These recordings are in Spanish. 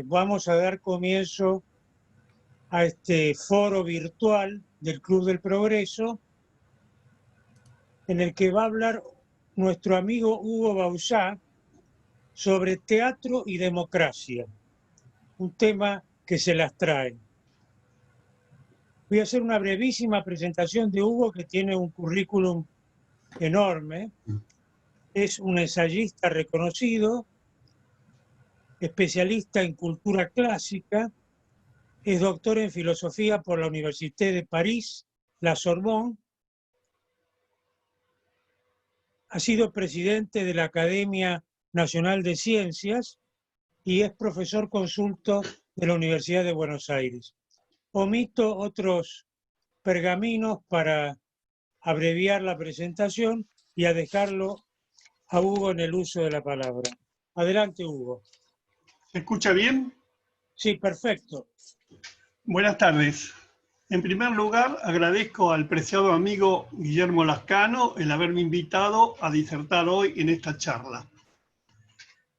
Vamos a dar comienzo a este foro virtual del Club del Progreso, en el que va a hablar nuestro amigo Hugo Bauzá sobre teatro y democracia, un tema que se las trae. Voy a hacer una brevísima presentación de Hugo, que tiene un currículum enorme. Es un ensayista reconocido, especialista en cultura clásica, es doctor en filosofía por la Université de París, la Sorbonne, ha sido presidente de la Academia Nacional de Ciencias y es profesor consulto de la Universidad de Buenos Aires. Omito otros pergaminos para abreviar la presentación y a dejarlo a Hugo en el uso de la palabra. Adelante, Hugo. ¿Se escucha bien? Sí, perfecto. Buenas tardes. En primer lugar, agradezco al preciado amigo Guillermo Lascano el haberme invitado a disertar hoy en esta charla.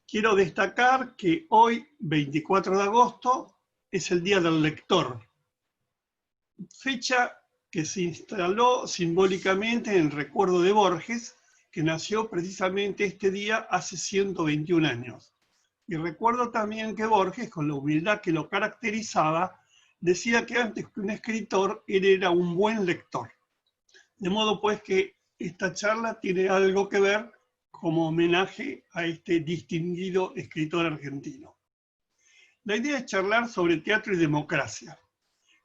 Quiero destacar que hoy, 24 de agosto, es el Día del Lector, fecha que se instaló simbólicamente en recuerdo de Borges, que nació precisamente este día hace 121 años. Y recuerdo también que Borges, con la humildad que lo caracterizaba, decía que antes que un escritor, él era un buen lector. De modo pues que esta charla tiene algo que ver como homenaje a este distinguido escritor argentino. La idea es charlar sobre teatro y democracia.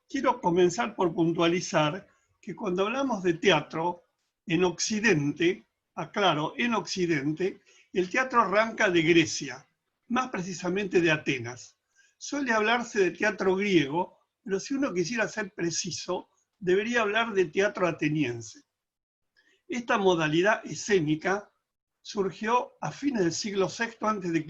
Quiero comenzar por puntualizar que cuando hablamos de teatro, en Occidente, aclaro, en Occidente, el teatro arranca de Grecia, más precisamente de Atenas. Suele hablarse de teatro griego, pero si uno quisiera ser preciso, debería hablar de teatro ateniense. Esta modalidad escénica surgió a fines del siglo VI a.C.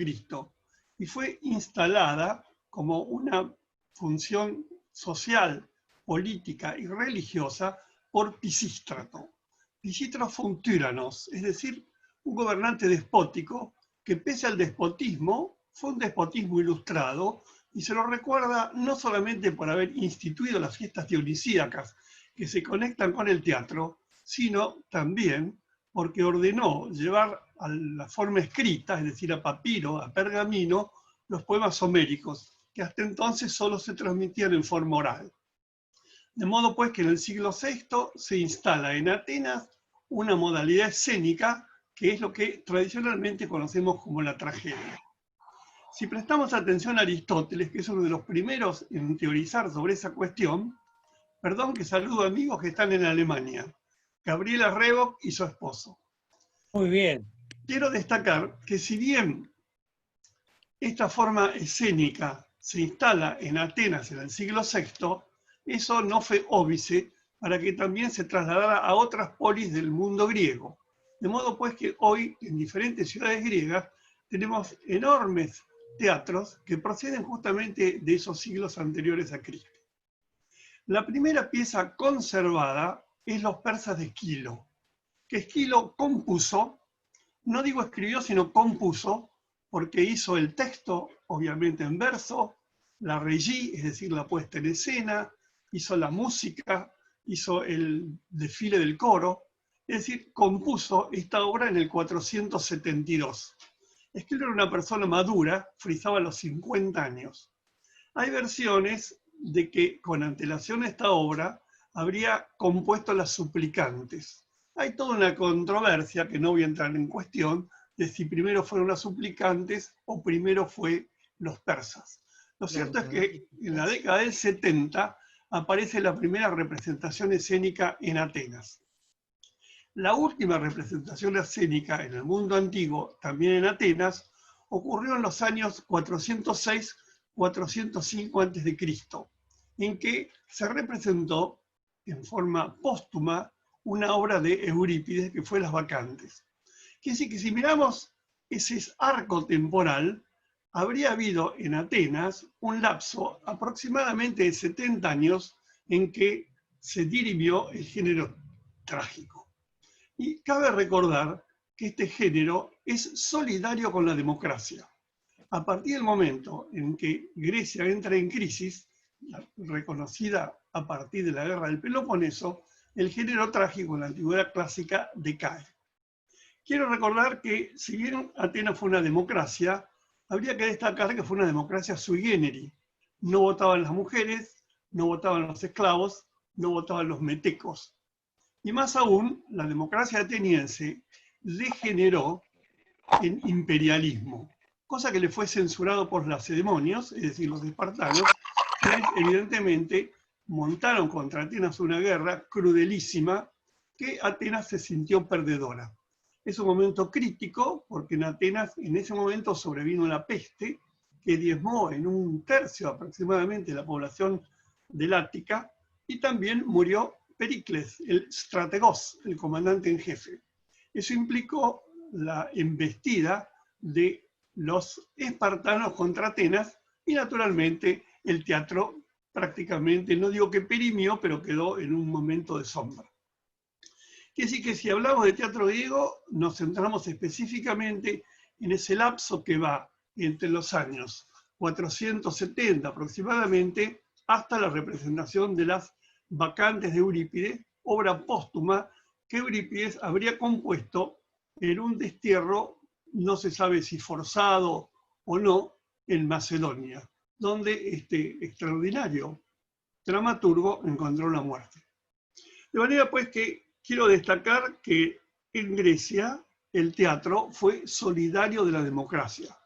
y fue instalada como una función social, política y religiosa por Pisístrato. Pisístrato fue un tíranos, es decir, un gobernante despótico que pese al despotismo, fue un despotismo ilustrado y se lo recuerda no solamente por haber instituido las fiestas dionisíacas que se conectan con el teatro, sino también porque ordenó llevar a la forma escrita, es decir, a papiro, a pergamino, los poemas homéricos, que hasta entonces solo se transmitían en forma oral. De modo pues que en el siglo VI se instala en Atenas una modalidad escénica que es lo que tradicionalmente conocemos como la tragedia. Si prestamos atención a Aristóteles, que es uno de los primeros en teorizar sobre esa cuestión, perdón que saludo a amigos que están en Alemania, Gabriela Revok y su esposo. Muy bien. Quiero destacar que si bien esta forma escénica se instala en Atenas en el siglo VI, eso no fue óbice para que también se trasladara a otras polis del mundo griego. De modo pues que hoy en diferentes ciudades griegas tenemos enormes teatros que proceden justamente de esos siglos anteriores a Cristo. La primera pieza conservada es Los persas de Esquilo, que Esquilo compuso, no digo escribió, sino compuso, porque hizo el texto, obviamente en verso, la regie, es decir, la puesta en escena, hizo la música, hizo el desfile del coro, es decir, compuso esta obra en el 472. Esquilo era una persona madura, frisaba los 50 años. Hay versiones de que con antelación a esta obra habría compuesto Las Suplicantes. Hay toda una controversia, que no voy a entrar en cuestión, de si primero fueron Las Suplicantes o primero fue Los Persas. Lo cierto es que en la década del 70 aparece la primera representación escénica en Atenas. La última representación escénica en el mundo antiguo, también en Atenas, ocurrió en los años 406-405 a.C., en que se representó en forma póstuma una obra de Eurípides que fue Las Bacantes. Quiere decir que si miramos ese arco temporal, habría habido en Atenas un lapso aproximadamente de 70 años en que se dirimió el género trágico. Y cabe recordar que este género es solidario con la democracia. A partir del momento en que Grecia entra en crisis, reconocida a partir de la guerra del Peloponeso, el género trágico en la antigüedad clásica decae. Quiero recordar que, si bien Atenas fue una democracia, habría que destacar que fue una democracia sui generis. No votaban las mujeres, no votaban los esclavos, no votaban los metecos. Y más aún, la democracia ateniense degeneró en imperialismo, cosa que le fue censurado por los lacedemonios, es decir, los espartanos, que evidentemente montaron contra Atenas una guerra crudelísima que Atenas se sintió perdedora. Es un momento crítico porque en Atenas en ese momento sobrevino la peste que diezmó en 1/3 aproximadamente la población del Ática, y también murió Pericles, el strategos, el comandante en jefe. Eso implicó la embestida de los espartanos contra Atenas y naturalmente el teatro prácticamente, no digo que perimió, pero quedó en un momento de sombra. Quiere decir que si hablamos de teatro griego, nos centramos específicamente en ese lapso que va entre los años 470 aproximadamente hasta la representación de las Bacantes de Eurípides, obra póstuma que Eurípides habría compuesto en un destierro, no se sabe si forzado o no, en Macedonia, donde este extraordinario dramaturgo encontró la muerte. De manera pues que quiero destacar que en Grecia el teatro fue solidario de la democracia.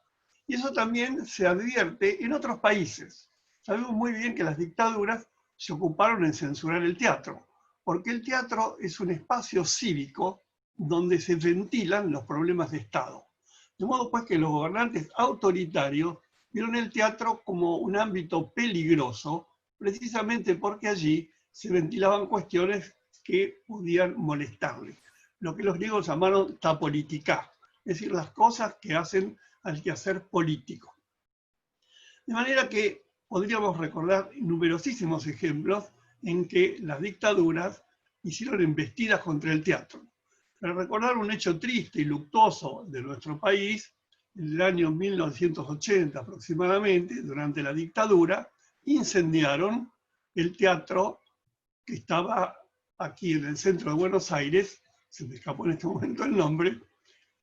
Y eso también se advierte en otros países. Sabemos muy bien que las dictaduras se ocuparon en censurar el teatro, porque el teatro es un espacio cívico donde se ventilan los problemas de Estado. De modo pues que los gobernantes autoritarios vieron el teatro como un ámbito peligroso, precisamente porque allí se ventilaban cuestiones que podían molestarles. Lo que los griegos llamaron ta politica, es decir, las cosas que hacen al quehacer político. De manera que podríamos recordar numerosísimos ejemplos en que las dictaduras hicieron embestidas contra el teatro. Para recordar un hecho triste y luctuoso de nuestro país, en el año 1980 aproximadamente, durante la dictadura, incendiaron el teatro que estaba aquí en el centro de Buenos Aires, se me escapó en este momento el nombre,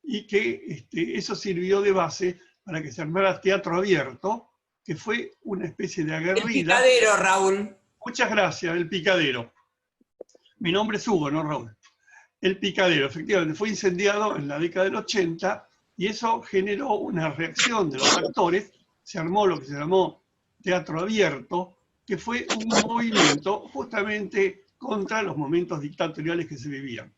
y que eso sirvió de base para que se armara teatro abierto, que fue una especie de aguerrida. El Picadero, Raúl. Muchas gracias, el Picadero. Mi nombre es Hugo, no Raúl. El Picadero, efectivamente, fue incendiado en la década del 80 y eso generó una reacción de los actores. Se armó lo que se llamó teatro abierto, que fue un movimiento justamente contra los momentos dictatoriales que se vivían.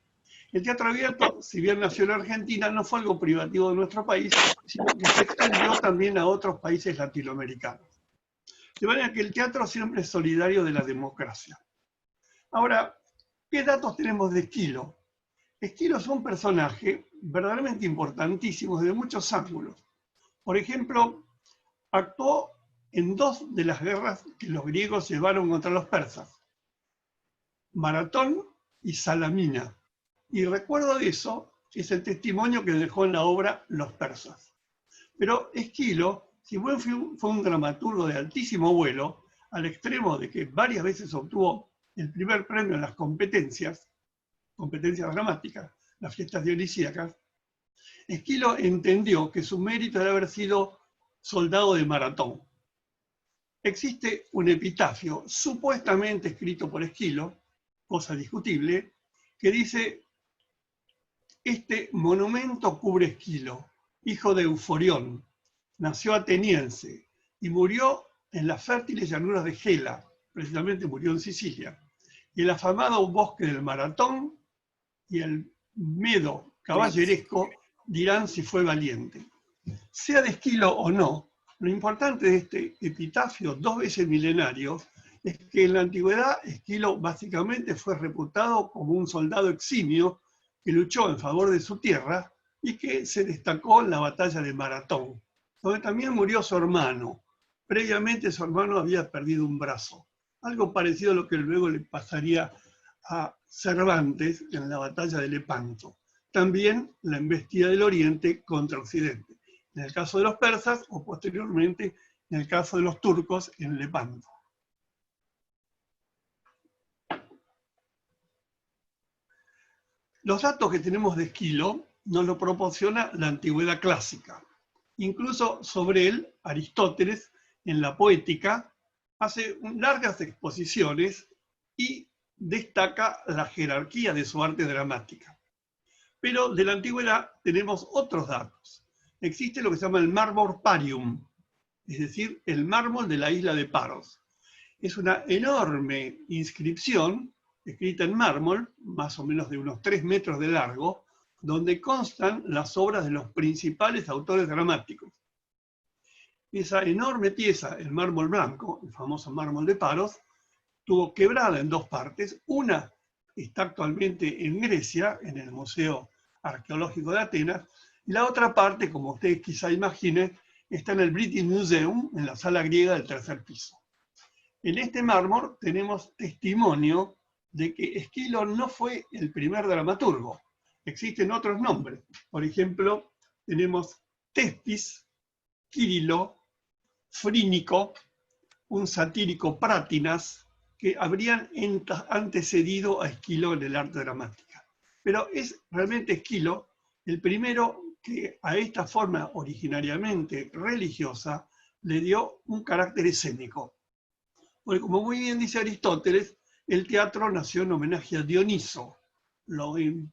El teatro abierto, si bien nació en Argentina, no fue algo privativo de nuestro país, sino que se extendió también a otros países latinoamericanos. De manera que el teatro siempre es solidario de la democracia. Ahora, ¿qué datos tenemos de Esquilo? Esquilo es un personaje verdaderamente importantísimo desde muchos ángulos. Por ejemplo, actuó en 2 de las guerras que los griegos llevaron contra los persas, Maratón y Salamina. Y recuerdo de eso es el testimonio que dejó en la obra Los persas. Pero Esquilo, si bien fue un dramaturgo de altísimo vuelo, al extremo de que varias veces obtuvo el primer premio en las competencias dramáticas, las fiestas dionisíacas, Esquilo entendió que su mérito era haber sido soldado de Maratón. Existe un epitafio supuestamente escrito por Esquilo, cosa discutible, que dice: este monumento cubre Esquilo, hijo de Euforión, nació ateniense y murió en las fértiles llanuras de Gela, precisamente murió en Sicilia, y el afamado bosque del Maratón y el Medo caballeresco dirán si fue valiente. Sea de Esquilo o no, lo importante de este epitafio 2 veces milenario es que en la antigüedad Esquilo básicamente fue reputado como un soldado eximio que luchó en favor de su tierra y que se destacó en la batalla de Maratón, donde también murió su hermano. Previamente su hermano había perdido un brazo, algo parecido a lo que luego le pasaría a Cervantes en la batalla de Lepanto. También la embestida del Oriente contra Occidente. en el caso de los persas, o posteriormente en el caso de los turcos en Lepanto. Los datos que tenemos de Esquilo nos lo proporciona la antigüedad clásica. Incluso sobre él, Aristóteles, en la Poética, hace largas exposiciones y destaca la jerarquía de su arte dramática. Pero de la antigüedad tenemos otros datos. Existe lo que se llama el Marmor Parium, es decir, el mármol de la isla de Paros. Es una enorme inscripción escrita en mármol, más o menos de unos 3 metros de largo, donde constan las obras de los principales autores dramáticos. Esa enorme pieza, el mármol blanco, el famoso mármol de Paros, estuvo quebrada en 2 partes. Una está actualmente en Grecia, en el Museo Arqueológico de Atenas, y la otra parte, como ustedes quizá imaginen, está en el British Museum, en la sala griega del 3er piso. En este mármol tenemos testimonio de que Esquilo no fue el primer dramaturgo. Existen otros nombres. Por ejemplo, tenemos Tespis, Quirilo, Frínico, un satírico Prátinas, que habrían antecedido a Esquilo en el arte dramática. Pero es realmente Esquilo el primero que a esta forma originariamente religiosa le dio un carácter escénico. Porque como muy bien dice Aristóteles, el teatro nació en homenaje a Dioniso.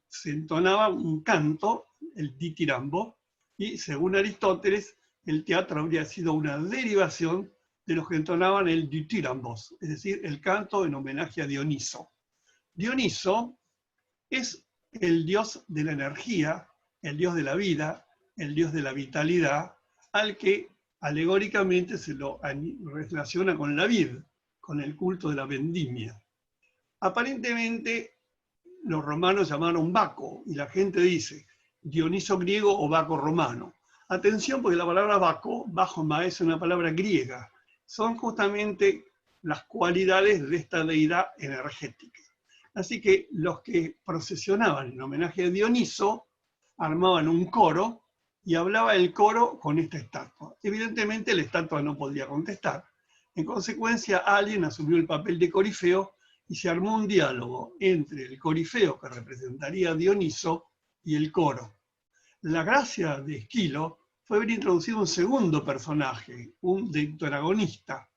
Se entonaba un canto, el ditirambo, y según Aristóteles, el teatro habría sido una derivación de los que entonaban el ditirambos, es decir, el canto en homenaje a Dioniso. Dioniso es el dios de la energía, el dios de la vida, el dios de la vitalidad, al que alegóricamente se lo relaciona con la vid, con el culto de la vendimia. Aparentemente los romanos llamaron Baco, y la gente dice Dioniso griego o Baco romano. Atención, porque la palabra Baco, Bajoma, es una palabra griega. Son justamente las cualidades de esta deidad energética. Así que los que procesionaban en homenaje a Dioniso armaban un coro y hablaba el coro con esta estatua. Evidentemente la estatua no podía contestar. En consecuencia, alguien asumió el papel de corifeo y se armó un diálogo entre el corifeo, que representaría a Dioniso, y el coro. La gracia de Esquilo fue haber introducido un segundo personaje, un deuteragonista.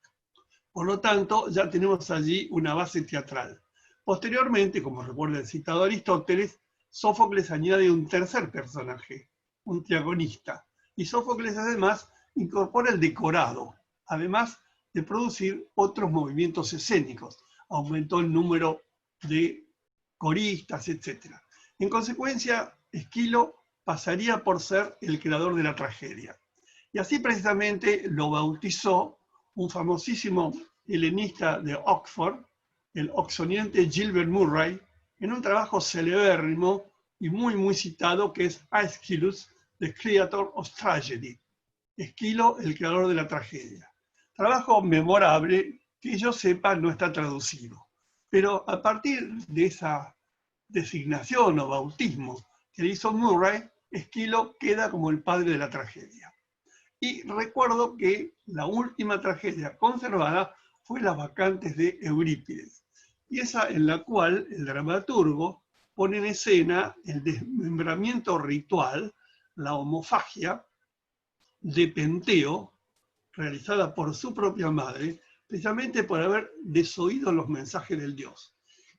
Por lo tanto, ya tenemos allí una base teatral. Posteriormente, como recuerda el citado Aristóteles, Sófocles añade un tercer personaje, un triagonista. Y Sófocles además incorpora el decorado, además de producir otros movimientos escénicos. Aumentó el número de coristas, etc. En consecuencia, Esquilo pasaría por ser el creador de la tragedia. Y así precisamente lo bautizó un famosísimo helenista de Oxford, el oxoniense Gilbert Murray, en un trabajo celebérrimo y muy citado que es Aeschylus, the Creator of Tragedy. Esquilo, el creador de la tragedia. Trabajo memorable que yo sepa no está traducido. Pero a partir de esa designación o bautismo que le hizo Murray, Esquilo queda como el padre de la tragedia. Y recuerdo que la última tragedia conservada fue Las Bacantes de Eurípides, y esa en la cual el dramaturgo pone en escena el desmembramiento ritual, la homofagia de Penteo, realizada por su propia madre, precisamente por haber desoído los mensajes del dios.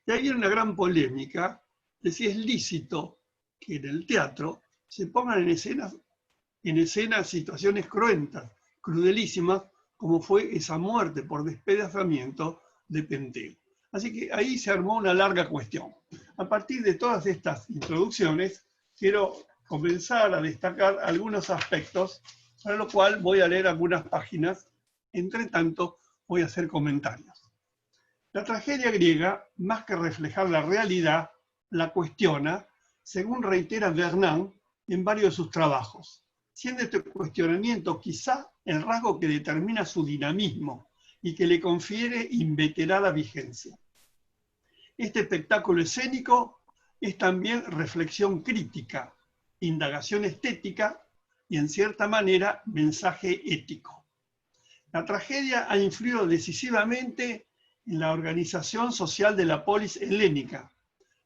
Y ahí hay una gran polémica de si es lícito que en el teatro se pongan en escena situaciones cruentas, crudelísimas, como fue esa muerte por despedazamiento de Penteo. Así que ahí se armó una larga cuestión. A partir de todas estas introducciones, quiero comenzar a destacar algunos aspectos, para lo cual voy a leer algunas páginas. Entre tanto, voy a hacer comentarios. La tragedia griega, más que reflejar la realidad, la cuestiona, según reitera Vernant en varios de sus trabajos, siendo este cuestionamiento quizá el rasgo que determina su dinamismo y que le confiere inveterada vigencia. Este espectáculo escénico es también reflexión crítica, indagación estética y en cierta manera mensaje ético. La tragedia ha influido decisivamente en la organización social de la polis helénica,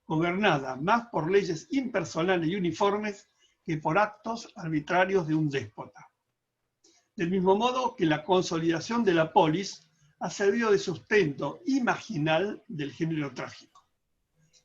gobernada más por leyes impersonales y uniformes que por actos arbitrarios de un déspota. Del mismo modo que la consolidación de la polis ha servido de sustento imaginal del género trágico.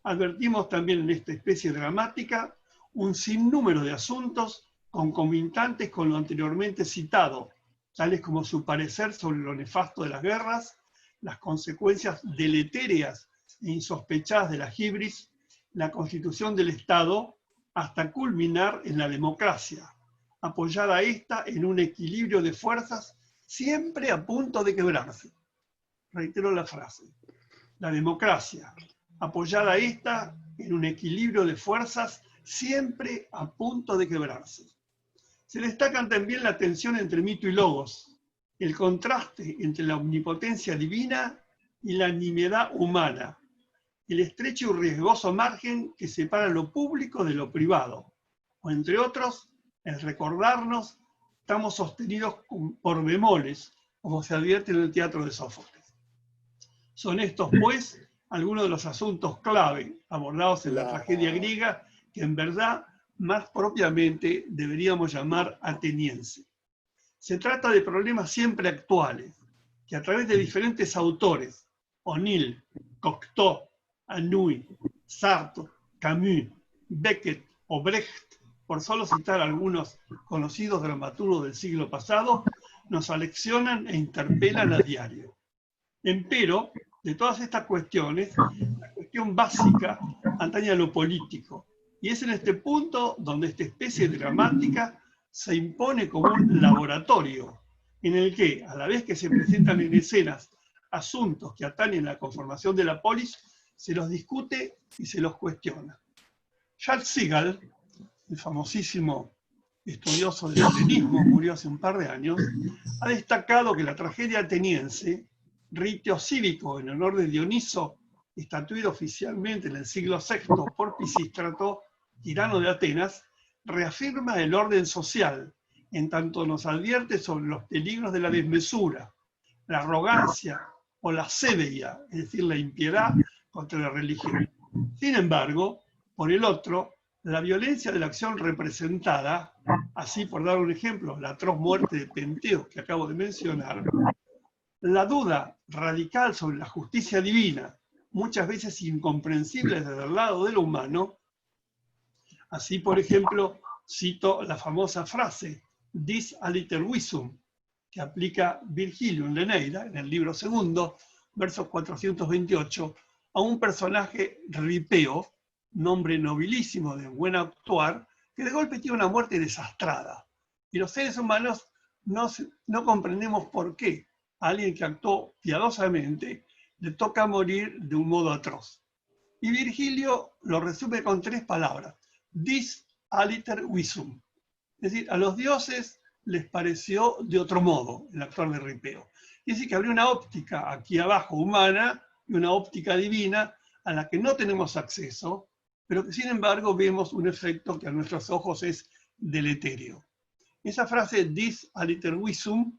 Advertimos también en esta especie dramática un sinnúmero de asuntos concomitantes con lo anteriormente citado, tales como su parecer sobre lo nefasto de las guerras, las consecuencias deletéreas e insospechadas de la hibris, la constitución del Estado, hasta culminar en la democracia, apoyada esta en un equilibrio de fuerzas siempre a punto de quebrarse. Reitero la frase. La democracia, apoyada esta en un equilibrio de fuerzas siempre a punto de quebrarse. Se destacan también la tensión entre mito y logos, el contraste entre la omnipotencia divina y la nimiedad humana, el estrecho y riesgoso margen que separa lo público de lo privado, o entre otros, el recordarnos estamos sostenidos por bemoles, como se advierte en el teatro de Sófocles. Son estos, pues, algunos de los asuntos clave abordados en la tragedia griega que en verdad más propiamente deberíamos llamar ateniense. Se trata de problemas siempre actuales, que a través de diferentes autores, O'Neill, Cocteau, Anouilh, Sartre, Camus, Beckett o Brecht, por solo citar algunos conocidos dramaturgos del siglo pasado, nos aleccionan e interpelan a diario. Empero, de todas estas cuestiones, la cuestión básica atañe a lo político, y es en este punto donde esta especie dramática se impone como un laboratorio, en el que, a la vez que se presentan en escenas asuntos que atañen a la conformación de la polis, se los discute y se los cuestiona. Charles Segal, el famosísimo estudioso del helenismo, murió hace un par de años, ha destacado que la tragedia ateniense, rito cívico en honor de Dioniso, estatuido oficialmente en el siglo VI por Pisístrato, tirano de Atenas, reafirma el orden social, en tanto nos advierte sobre los peligros de la desmesura, la arrogancia o la seveia, es decir, la impiedad contra la religión. Sin embargo, por el otro, la violencia de la acción representada, así por dar un ejemplo, la atroz muerte de Penteo que acabo de mencionar, la duda radical sobre la justicia divina, muchas veces incomprensible desde el lado de lo humano, así por ejemplo cito la famosa frase dis aliter visum, que aplica Virgilio en la Eneida, en el libro segundo, versos 428, a un personaje Ripeo, nombre nobilísimo de buen actuar, que de golpe tiene una muerte desastrada. Y los seres humanos no comprendemos por qué a alguien que actuó piadosamente le toca morir de un modo atroz. Y Virgilio lo resume con 3 palabras, dis aliter visum. Es decir, a los dioses les pareció de otro modo el actuar de Ripeo. Es decir, que habría una óptica aquí abajo humana y una óptica divina a la que no tenemos acceso, pero que sin embargo vemos un efecto que a nuestros ojos es deleterio. Esa frase dis aliter visum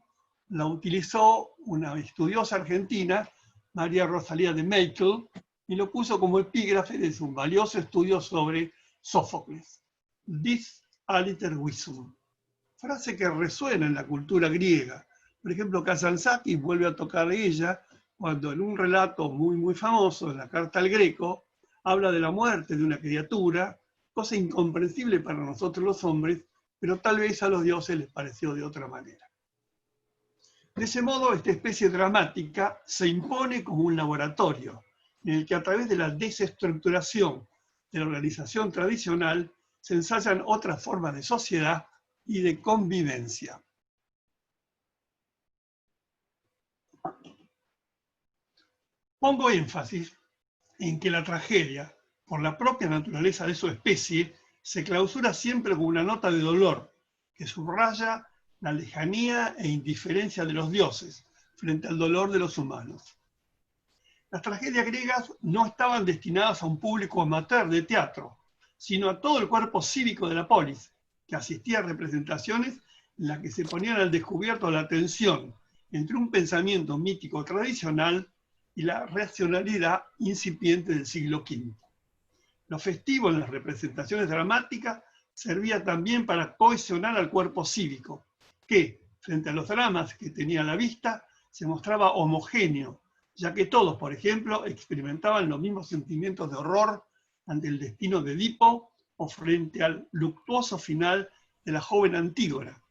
la utilizó una estudiosa argentina, María Rosalía de Meikel, y lo puso como epígrafe de su valioso estudio sobre Sófocles. Dis aliter visum. Frase que resuena en la cultura griega. Por ejemplo, Kazantzakis vuelve a tocar ella cuando en un relato muy famoso, en la Carta al Greco, habla de la muerte de una criatura, cosa incomprensible para nosotros los hombres, pero tal vez a los dioses les pareció de otra manera. De ese modo, esta especie dramática se impone como un laboratorio, en el que a través de la desestructuración de la organización tradicional se ensayan otras formas de sociedad y de convivencia. Pongo énfasis en que la tragedia, por la propia naturaleza de su especie, se clausura siempre con una nota de dolor que subraya la lejanía e indiferencia de los dioses frente al dolor de los humanos. Las tragedias griegas no estaban destinadas a un público amateur de teatro, sino a todo el cuerpo cívico de la polis, que asistía a representaciones en las que se ponían al descubierto la tensión entre un pensamiento mítico tradicional y la racionalidad incipiente del siglo V. Lo festivo en las representaciones dramáticas servía también para cohesionar al cuerpo cívico, que, frente a los dramas que tenía a la vista, se mostraba homogéneo, ya que todos, por ejemplo, experimentaban los mismos sentimientos de horror ante el destino de Edipo o frente al luctuoso final de la joven Antígona.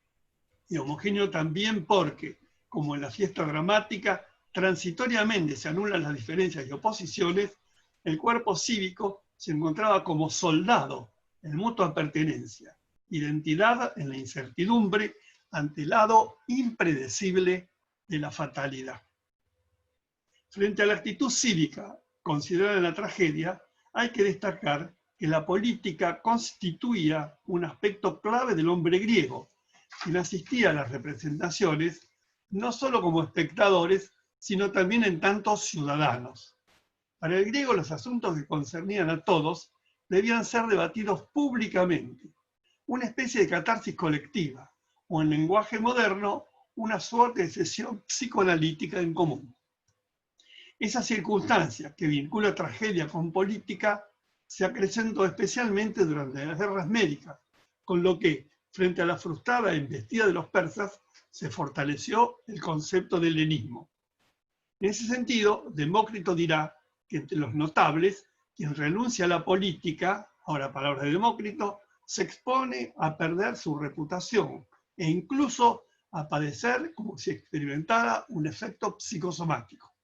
Y homogéneo también porque, como en la fiesta dramática, transitoriamente se anulan las diferencias y oposiciones, el cuerpo cívico se encontraba como soldado en mutua pertenencia, identidad en la incertidumbre ante el lado impredecible de la fatalidad. Frente a la actitud cívica considerada en la tragedia, hay que destacar que la política constituía un aspecto clave del hombre griego, quien asistía a las representaciones no solo como espectadores, sino también en tantos ciudadanos. Para el griego los asuntos que concernían a todos debían ser debatidos públicamente, una especie de catarsis colectiva, o en lenguaje moderno, una suerte de sesión psicoanalítica en común. Esa circunstancia que vincula tragedia con política se acrecentó especialmente durante las guerras médicas, con lo que, frente a la frustrada embestida de los persas, se fortaleció el concepto del helenismo. En ese sentido, Demócrito dirá que entre los notables, quien renuncia a la política, ahora palabras de Demócrito, se expone a perder su reputación e incluso a padecer como si experimentara un efecto psicosomático.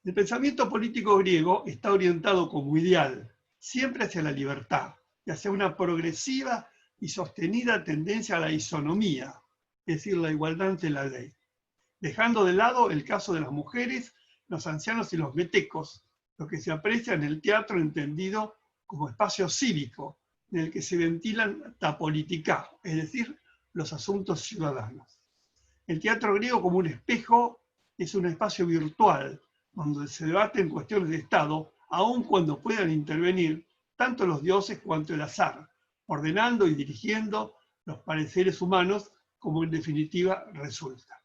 El pensamiento político griego está orientado como ideal siempre hacia la libertad y hacia una progresiva y sostenida tendencia a la isonomía, es decir, la igualdad ante la ley, dejando de lado el caso de las mujeres, los ancianos y los metecos, lo que se aprecia en el teatro entendido como espacio cívico, en el que se ventilan ta politica, es decir, los asuntos ciudadanos. El teatro griego como un espejo es un espacio virtual, donde se debaten cuestiones de Estado, aun cuando puedan intervenir tanto los dioses cuanto el azar, ordenando y dirigiendo los pareceres humanos como en definitiva resulta.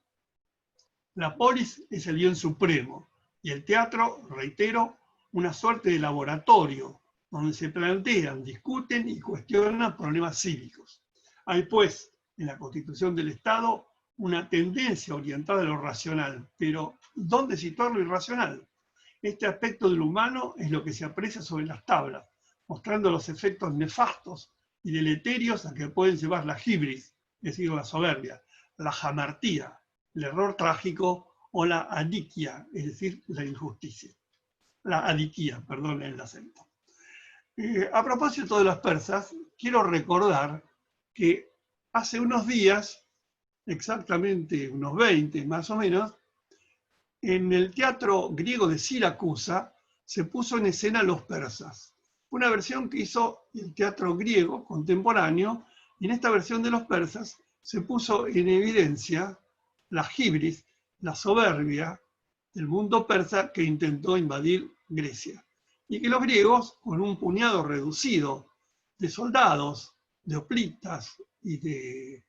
La polis es el bien supremo, y el teatro, reitero, una suerte de laboratorio, donde se plantean, discuten y cuestionan problemas cívicos. Hay, pues, en la constitución del Estado, una tendencia orientada a lo racional, pero ¿dónde situar lo irracional? Este aspecto del humano es lo que se aprecia sobre las tablas, mostrando los efectos nefastos y deleterios a que pueden llevar la hibris, es decir, la soberbia, la jamartía, el error trágico o la adiquia, es decir, la injusticia. La adiquía, perdón el acento. A propósito de los persas, quiero recordar que hace unos días, exactamente unos 20 más o menos, en el teatro griego de Siracusa se puso en escena Los Persas, una versión que hizo el teatro griego contemporáneo, y en esta versión de Los Persas se puso en evidencia la hibris, la soberbia del mundo persa que intentó invadir Grecia, y que los griegos, con un puñado reducido de soldados, de hoplitas y de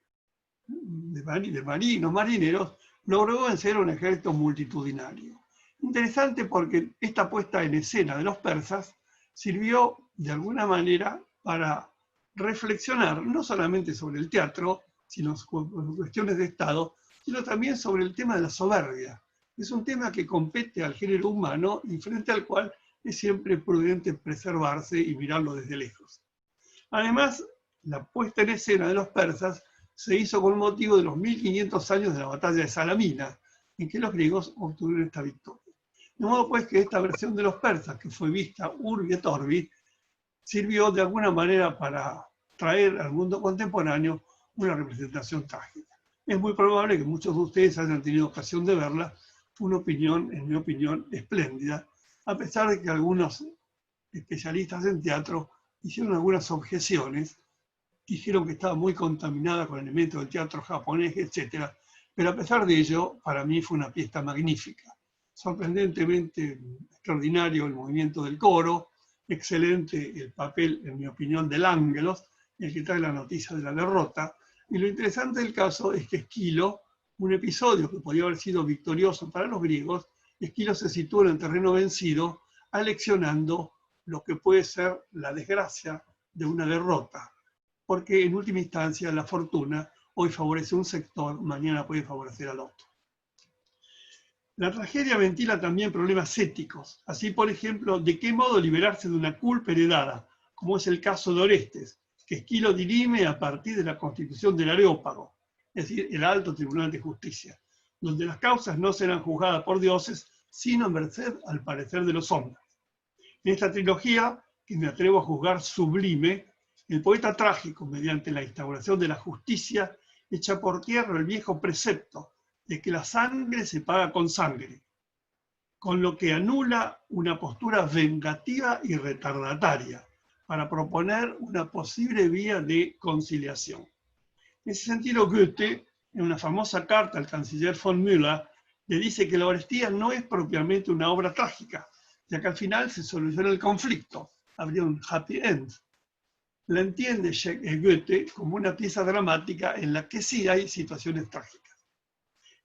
marineros, logró vencer un ejército multitudinario. Interesante porque esta puesta en escena de los persas sirvió de alguna manera para reflexionar no solamente sobre el teatro, sino sobre cuestiones de Estado, sino también sobre el tema de la soberbia. Es un tema que compete al género humano y frente al cual es siempre prudente preservarse y mirarlo desde lejos. Además, la puesta en escena de los persas se hizo con motivo de los 1500 años de la batalla de Salamina, en que los griegos obtuvieron esta victoria. De modo pues que esta versión de los persas, que fue vista urbi et orbi, sirvió de alguna manera para traer al mundo contemporáneo una representación trágica. Es muy probable que muchos de ustedes hayan tenido ocasión de verla. Fue una opinión, en mi opinión, espléndida, a pesar de que algunos especialistas en teatro hicieron algunas objeciones, dijeron que estaba muy contaminada con elementos del teatro japonés, etc. Pero a pesar de ello, para mí fue una pieza magnífica. Sorprendentemente extraordinario el movimiento del coro, excelente el papel, en mi opinión, del Ángelos, el que trae la noticia de la derrota, y lo interesante del caso es que Esquilo, un episodio que podía haber sido victorioso para los griegos, Esquilo se sitúa en el terreno vencido, aleccionando lo que puede ser la desgracia de una derrota, porque en última instancia la fortuna hoy favorece a un sector, mañana puede favorecer al otro. La tragedia ventila también problemas éticos, así por ejemplo, de qué modo liberarse de una culpa heredada, como es el caso de Orestes, que Esquilo dirime a partir de la constitución del Areópago, es decir, el alto tribunal de justicia, donde las causas no serán juzgadas por dioses, sino en merced al parecer de los hombres. En esta trilogía, que me atrevo a juzgar sublime, el poeta trágico, mediante la instauración de la justicia, echa por tierra el viejo precepto de que la sangre se paga con sangre, con lo que anula una postura vengativa y retardataria para proponer una posible vía de conciliación. En ese sentido, Goethe, en una famosa carta al canciller von Müller, le dice que la Orestía no es propiamente una obra trágica, ya que al final se soluciona el conflicto, habría un happy end. La entiende Goethe como una pieza dramática en la que sí hay situaciones trágicas.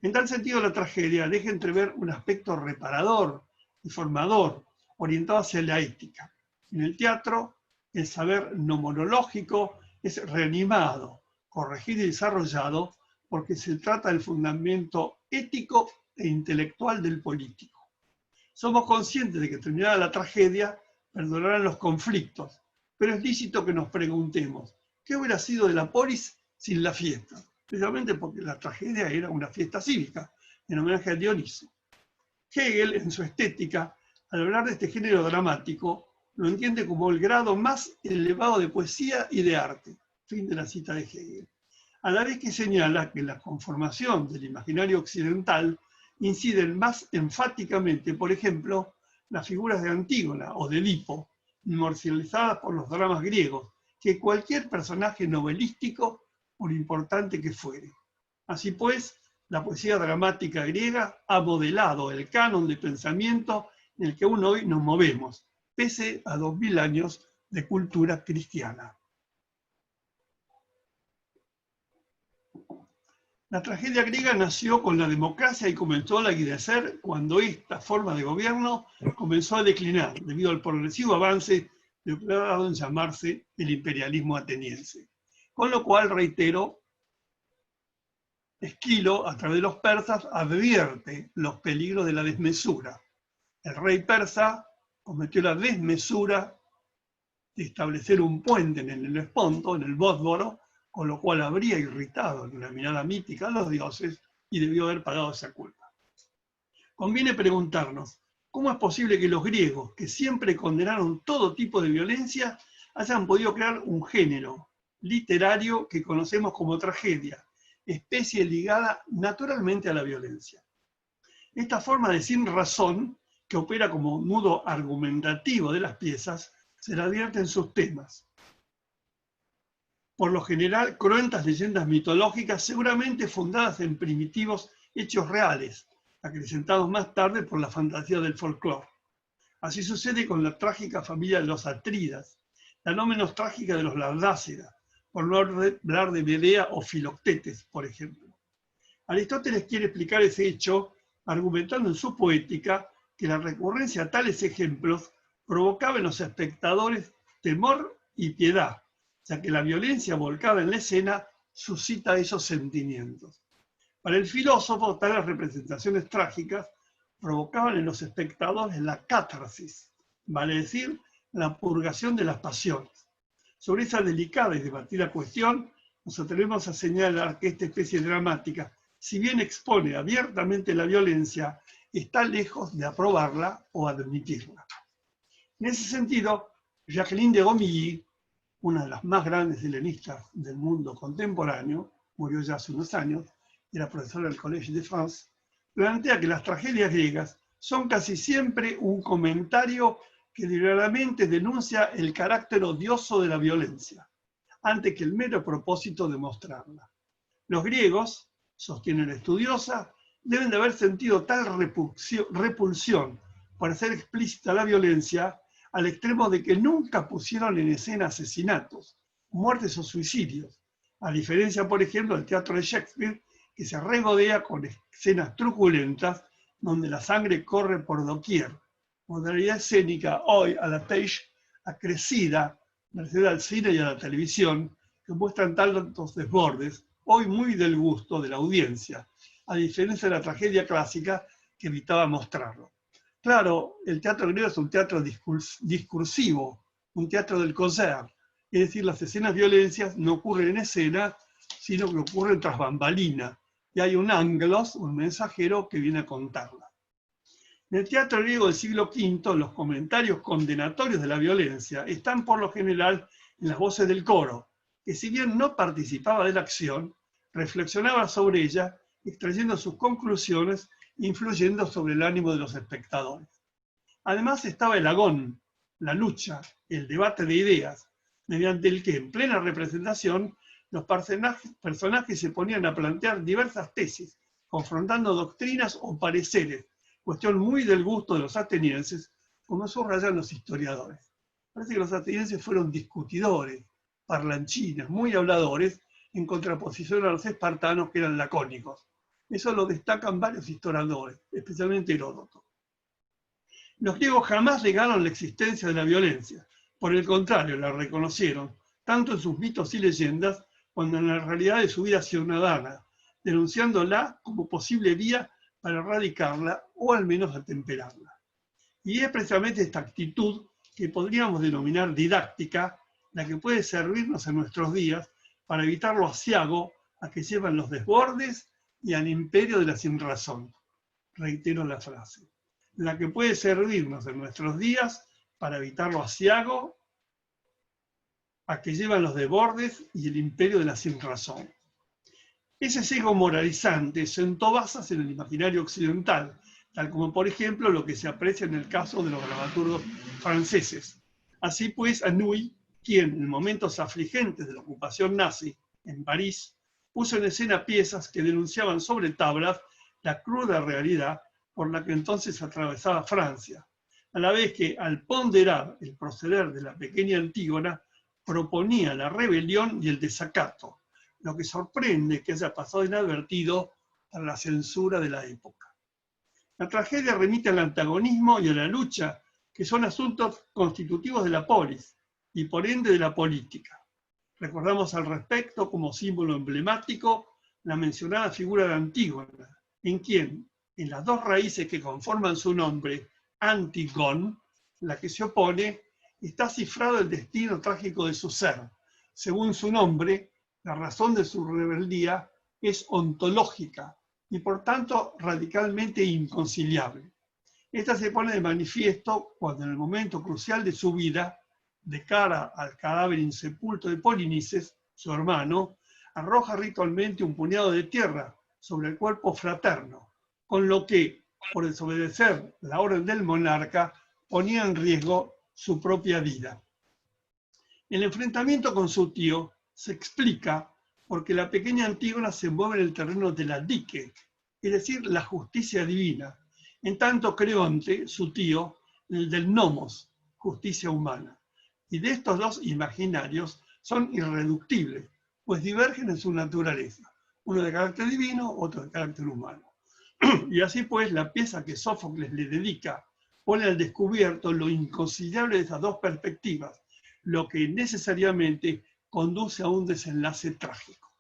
En tal sentido, la tragedia deja entrever un aspecto reparador y formador, orientado hacia la ética. En el teatro, el saber no monológico es reanimado, corregido y desarrollado porque se trata del fundamento ético e intelectual del político. Somos conscientes de que terminada la tragedia, perdurarán los conflictos, pero es lícito que nos preguntemos, ¿qué hubiera sido de la polis sin la fiesta? Precisamente porque la tragedia era una fiesta cívica, en homenaje a Dioniso. Hegel, en su estética, al hablar de este género dramático, lo entiende como el grado más elevado de poesía y de arte. Fin de la cita de Hegel. A la vez que señala que la conformación del imaginario occidental inciden más enfáticamente, por ejemplo, las figuras de Antígona o de Edipo, inmortalizadas por los dramas griegos, que cualquier personaje novelístico, por importante que fuere. Así pues, la poesía dramática griega ha modelado el canon de pensamiento en el que aún hoy nos movemos, pese a 2000 años de cultura cristiana. La tragedia griega nació con la democracia y comenzó a languidecer cuando esta forma de gobierno comenzó a declinar debido al progresivo avance de lo que ha dado en llamarse el imperialismo ateniense. Con lo cual, reitero, Esquilo, a través de los persas, advierte los peligros de la desmesura. El rey persa cometió la desmesura de establecer un puente en el Helesponto, en el Bósforo, con lo cual habría irritado en una mirada mítica a los dioses y debió haber pagado esa culpa. Conviene preguntarnos, ¿cómo es posible que los griegos, que siempre condenaron todo tipo de violencia, hayan podido crear un género literario que conocemos como tragedia, especie ligada naturalmente a la violencia? Esta forma de sin razón, que opera como nudo argumentativo de las piezas, se la advierte en sus temas. Por lo general, cruentas leyendas mitológicas seguramente fundadas en primitivos hechos reales, acrecentados más tarde por la fantasía del folclore. Así sucede con la trágica familia de los Atrídas, la no menos trágica de los Lardáceras, por no hablar de Medea o Filoctetes, por ejemplo. Aristóteles quiere explicar ese hecho argumentando en su poética que la recurrencia a tales ejemplos provocaba en los espectadores temor y piedad, ya que la violencia volcada en la escena suscita esos sentimientos. Para el filósofo, tales representaciones trágicas provocaban en los espectadores la catarsis, vale decir, la purgación de las pasiones. Sobre esa delicada y debatida cuestión, nos atrevemos a señalar que esta especie dramática, si bien expone abiertamente la violencia, está lejos de aprobarla o admitirla. En ese sentido, Jacqueline de Romilly, una de las más grandes helenistas del mundo contemporáneo, murió ya hace unos años, era profesora del Collège de France, plantea que las tragedias griegas son casi siempre un comentario que deliberadamente denuncia el carácter odioso de la violencia, antes que el mero propósito de mostrarla. Los griegos, sostiene la estudiosa, deben de haber sentido tal repulsión por hacer explícita la violencia al extremo de que nunca pusieron en escena asesinatos, muertes o suicidios, a diferencia, por ejemplo, del teatro de Shakespeare, que se regodea con escenas truculentas donde la sangre corre por doquier. Modalidad escénica hoy a la stage acrecida, merced al cine y a la televisión, que muestran tantos desbordes, hoy muy del gusto de la audiencia, a diferencia de la tragedia clásica que evitaba mostrarlo. Claro, el teatro griego es un teatro discursivo, un teatro del concert, es decir, las escenas violencias no ocurren en escena, sino que ocurren tras bambalina, y hay un ángelos, un mensajero que viene a contarla. En el teatro griego del siglo V, los comentarios condenatorios de la violencia están por lo general en las voces del coro, que si bien no participaba de la acción, reflexionaba sobre ella, extrayendo sus conclusiones e influyendo sobre el ánimo de los espectadores. Además estaba el agón, la lucha, el debate de ideas, mediante el que en plena representación los personajes se ponían a plantear diversas tesis, confrontando doctrinas o pareceres, cuestión muy del gusto de los atenienses, como subrayan los historiadores. Parece que los atenienses fueron discutidores, parlanchines, muy habladores, en contraposición a los espartanos que eran lacónicos. Eso lo destacan varios historiadores, especialmente Heródoto. Los griegos jamás negaron la existencia de la violencia, por el contrario, la reconocieron, tanto en sus mitos y leyendas, cuando en la realidad de su vida ciudadana, denunciándola como posible vía para erradicarla o al menos atemperarla. Y es precisamente esta actitud que podríamos denominar didáctica, la que puede servirnos en nuestros días para evitar lo aciago a que llevan los desbordes y al imperio de la sinrazón. Reitero la frase. La que puede servirnos en nuestros días para evitar lo aciago a que llevan los desbordes y el imperio de la sinrazón. Ese sesgo moralizante sentó bazas en el imaginario occidental, tal como por ejemplo lo que se aprecia en el caso de los dramaturgos franceses. Así pues, Anouilh, quien en momentos afligentes de la ocupación nazi en París, puso en escena piezas que denunciaban sobre tablas la cruda realidad por la que entonces atravesaba Francia, a la vez que al ponderar el proceder de la pequeña Antígona, proponía la rebelión y el desacato, lo que sorprende que haya pasado inadvertido para la censura de la época. La tragedia remite al antagonismo y a la lucha, que son asuntos constitutivos de la polis y por ende de la política. Recordamos al respecto como símbolo emblemático la mencionada figura de Antígona, en quien, en las dos raíces que conforman su nombre, Antigón, la que se opone, está cifrado el destino trágico de su ser. Según su nombre, la razón de su rebeldía es ontológica y por tanto radicalmente inconciliable. Esta se pone de manifiesto cuando en el momento crucial de su vida, de cara al cadáver insepulto de Polinices, su hermano, arroja ritualmente un puñado de tierra sobre el cuerpo fraterno, con lo que, por desobedecer la orden del monarca, ponía en riesgo su propia vida. El enfrentamiento con su tío se explica porque la pequeña Antígona se mueve en el terreno de la dike, es decir, la justicia divina, en tanto Creonte, su tío, el del nomos, justicia humana. Y de estos dos imaginarios son irreductibles, pues divergen en su naturaleza, uno de carácter divino, otro de carácter humano. Y así pues, la pieza que Sófocles le dedica pone al descubierto lo inconciliable de esas dos perspectivas, lo que necesariamente conduce a un desenlace trágico.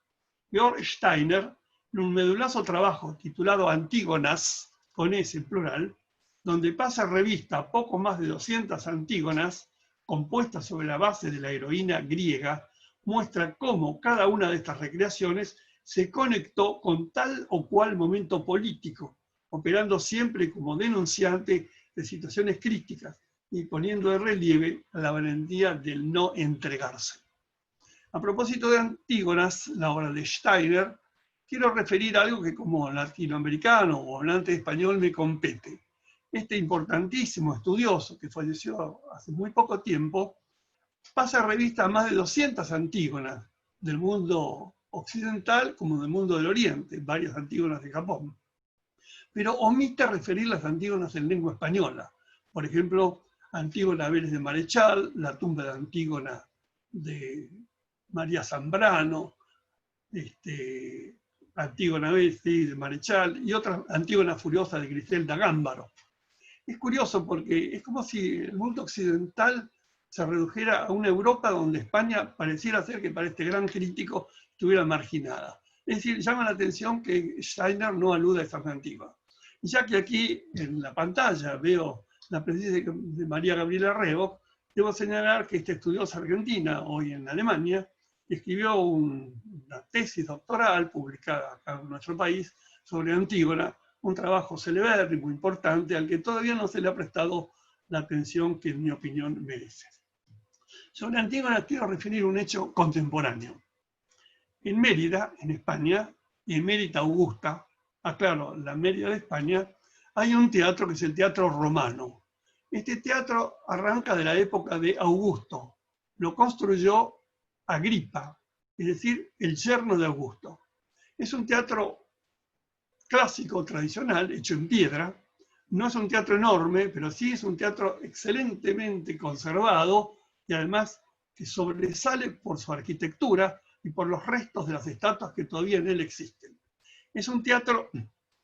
Georg Steiner, en un meduloso trabajo titulado Antígonas, con S en plural, donde pasa revista a poco más de 200 Antígonas, compuestas sobre la base de la heroína griega, muestra cómo cada una de estas recreaciones se conectó con tal o cual momento político, operando siempre como denunciante de situaciones críticas y poniendo de relieve la valentía del no entregarse. A propósito de Antígonas, la obra de Steiner, quiero referir algo que como latinoamericano o hablante español me compete. Este importantísimo estudioso, que falleció hace muy poco tiempo, pasa revista a más de 200 Antígonas del mundo occidental como del mundo del oriente, varias Antígonas de Japón. Pero omite referir las Antígonas en lengua española. Por ejemplo, Antígona Vélez de Marechal, la tumba de Antígona de María Zambrano, Antígona Bessi de Marechal y otra Antígona Furiosa de Griselda Gámbaro. Es curioso porque es como si el mundo occidental se redujera a una Europa donde España pareciera ser que para este gran crítico estuviera marginada. Es decir, llama la atención que Steiner no aluda a esta Antígona. Y ya que aquí en la pantalla veo la presencia de María Gabriela Rego, debo señalar que esta estudiosa argentina, hoy en Alemania, escribió una tesis doctoral publicada acá en nuestro país sobre Antígona, un trabajo celebérrimo, importante, al que todavía no se le ha prestado la atención que en mi opinión merece. Sobre Antígona quiero referir un hecho contemporáneo. En Mérida, en España, y en Mérida Augusta, aclaro, la Mérida de España, hay un teatro que es el Teatro Romano. Este teatro arranca de la época de Augusto. Lo construyó Agripa, es decir, el yerno de Augusto. Es un teatro clásico, tradicional, hecho en piedra. No es un teatro enorme, pero sí es un teatro excelentemente conservado y además que sobresale por su arquitectura y por los restos de las estatuas que todavía en él existen. Es un teatro,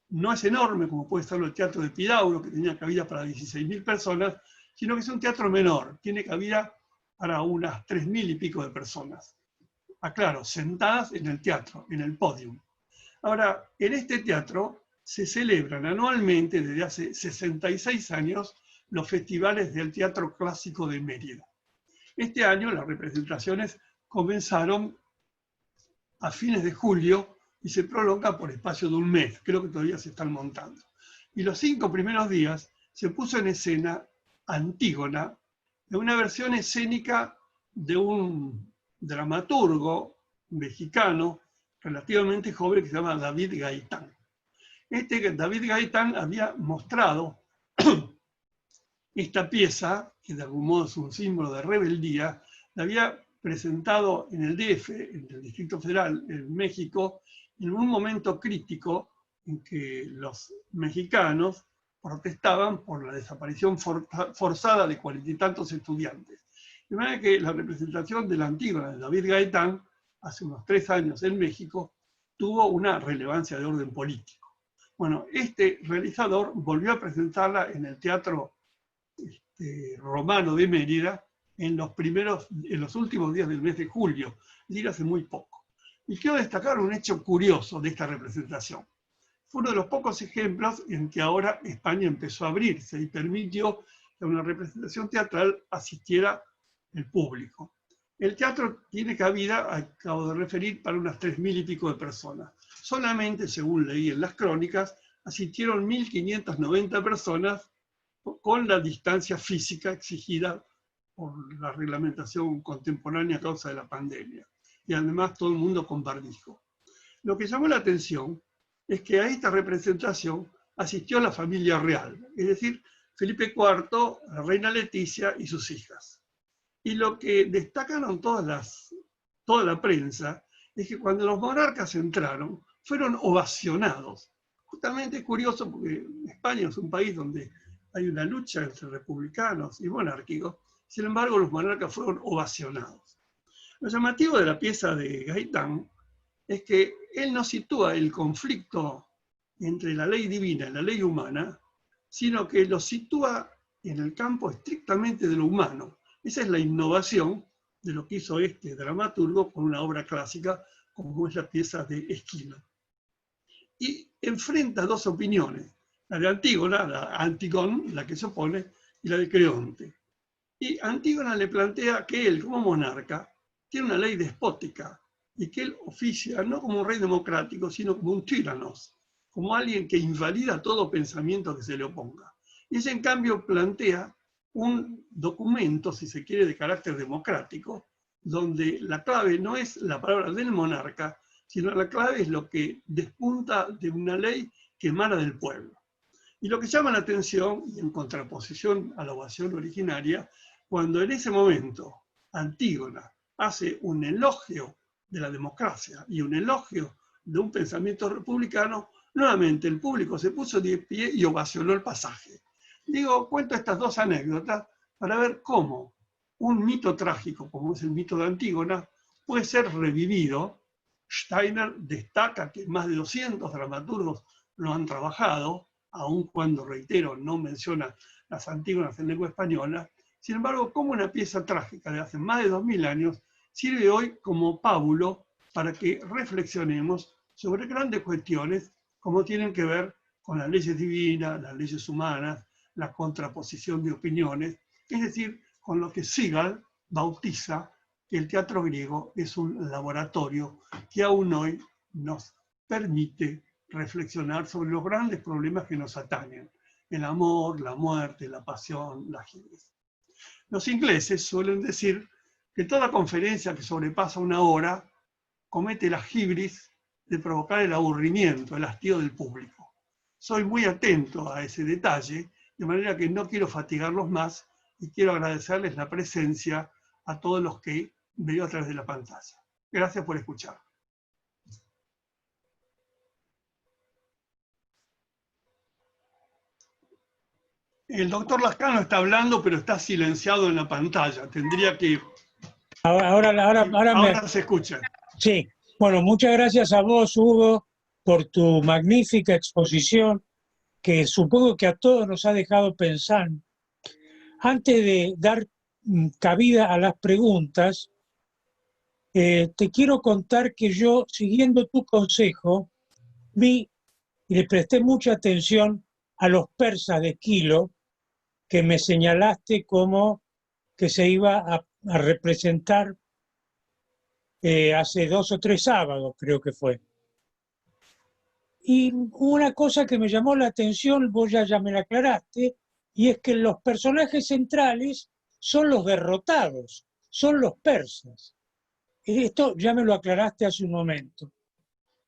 no es enorme como puede ser el teatro de Epidauro, que tenía cabida para 16.000 personas, sino que es un teatro menor, tiene cabida para unas 3.000 y pico de personas. Aclaro, sentadas en el teatro, en el podium. Ahora, en este teatro se celebran anualmente, desde hace 66 años, los festivales del Teatro Clásico de Mérida. Este año las representaciones comenzaron a fines de julio y se prolonga por espacio de un mes, creo que todavía se están montando. Y los 5 primeros días se puso en escena Antígona, de una versión escénica de un dramaturgo mexicano relativamente joven que se llama David Gaitán. David Gaitán había mostrado esta pieza, que de algún modo es un símbolo de rebeldía, la había presentado en el DF, en el Distrito Federal, en México, en un momento crítico en que los mexicanos protestaban por la desaparición forzada de 40 y tantos estudiantes. De manera que la representación de la Antígona de David Gaitán, hace unos 3 años en México, tuvo una relevancia de orden político. Bueno, este realizador volvió a presentarla en el Teatro Romano de Mérida en los últimos días del mes de julio, es decir, hace muy poco. Y quiero destacar un hecho curioso de esta representación. Fue uno de los pocos ejemplos en que ahora España empezó a abrirse y permitió que a una representación teatral asistiera el público. El teatro tiene cabida, acabo de referir, para unas 3.000 y pico de personas. Solamente, según leí en las crónicas, asistieron 1.590 personas con la distancia física exigida por la reglamentación contemporánea a causa de la pandemia. Y además todo el mundo con barbijo. Lo que llamó la atención es que a esta representación asistió la familia real, es decir, Felipe IV, la reina Leticia y sus hijas. Y lo que destacaron toda la prensa es que cuando los monarcas entraron, fueron ovacionados. Justamente es curioso porque España es un país donde hay una lucha entre republicanos y monárquicos, sin embargo los monarcas fueron ovacionados. Lo llamativo de la pieza de Gaitán es que él no sitúa el conflicto entre la ley divina y la ley humana, sino que lo sitúa en el campo estrictamente de lo humano. Esa es la innovación de lo que hizo este dramaturgo con una obra clásica como es la pieza de Esquilo. Y enfrenta 2 opiniones, la de Antígona, la Antigón, la que se opone, y la de Creonte. Y Antígona le plantea que él, como monarca, tiene una ley despótica y que él oficia no como un rey democrático, sino como un tiranos, como alguien que invalida todo pensamiento que se le oponga. Y ese, en cambio, plantea un documento, si se quiere, de carácter democrático, donde la clave no es la palabra del monarca, sino la clave es lo que despunta de una ley que emana del pueblo. Y lo que llama la atención, y en contraposición a la ovación originaria, cuando en ese momento Antígona hace un elogio de la democracia y un elogio de un pensamiento republicano, nuevamente el público se puso de pie y ovacionó el pasaje. Cuento estas 2 anécdotas para ver cómo un mito trágico, como es el mito de Antígona, puede ser revivido. Steiner destaca que más de 200 dramaturgos lo han trabajado, aun cuando, reitero, no menciona las Antígonas en lengua española. Sin embargo, como una pieza trágica de hace más de 2000 años, sirve hoy como pábulo para que reflexionemos sobre grandes cuestiones como tienen que ver con las leyes divinas, las leyes humanas, la contraposición de opiniones, es decir, con lo que Segal bautiza que el teatro griego es un laboratorio que aún hoy nos permite reflexionar sobre los grandes problemas que nos atañen: el amor, la muerte, la pasión, la hibris. Los ingleses suelen decir que toda conferencia que sobrepasa una hora comete la hibris de provocar el aburrimiento, el hastío del público. Soy muy atento a ese detalle, de manera que no quiero fatigarlos más y quiero agradecerles la presencia a todos los que veo a través de la pantalla. Gracias por escuchar. El doctor Lascano está hablando, pero está silenciado en la pantalla. Tendría que... Ahora se escucha. Sí, bueno, muchas gracias a vos, Hugo, por tu magnífica exposición, que supongo que a todos nos ha dejado pensando. Antes de dar cabida a las preguntas, te quiero contar que yo, siguiendo tu consejo, vi y le presté mucha atención a los persas de Esquilo, que me señalaste como que se iba a representar hace 2 o 3 sábados, creo que fue. Y una cosa que me llamó la atención, vos ya me la aclaraste, y es que los personajes centrales son los derrotados, son los persas. Esto ya me lo aclaraste hace un momento.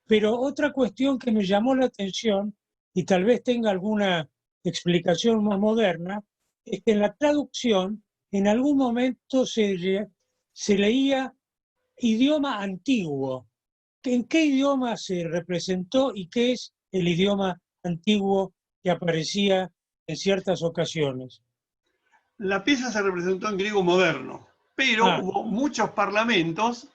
Pero otra cuestión que me llamó la atención, y tal vez tenga alguna explicación más moderna, es que en la traducción en algún momento se leía idioma antiguo. ¿En qué idioma se representó y qué es el idioma antiguo que aparecía en ciertas ocasiones? La pieza se representó en griego moderno, pero hubo muchos parlamentos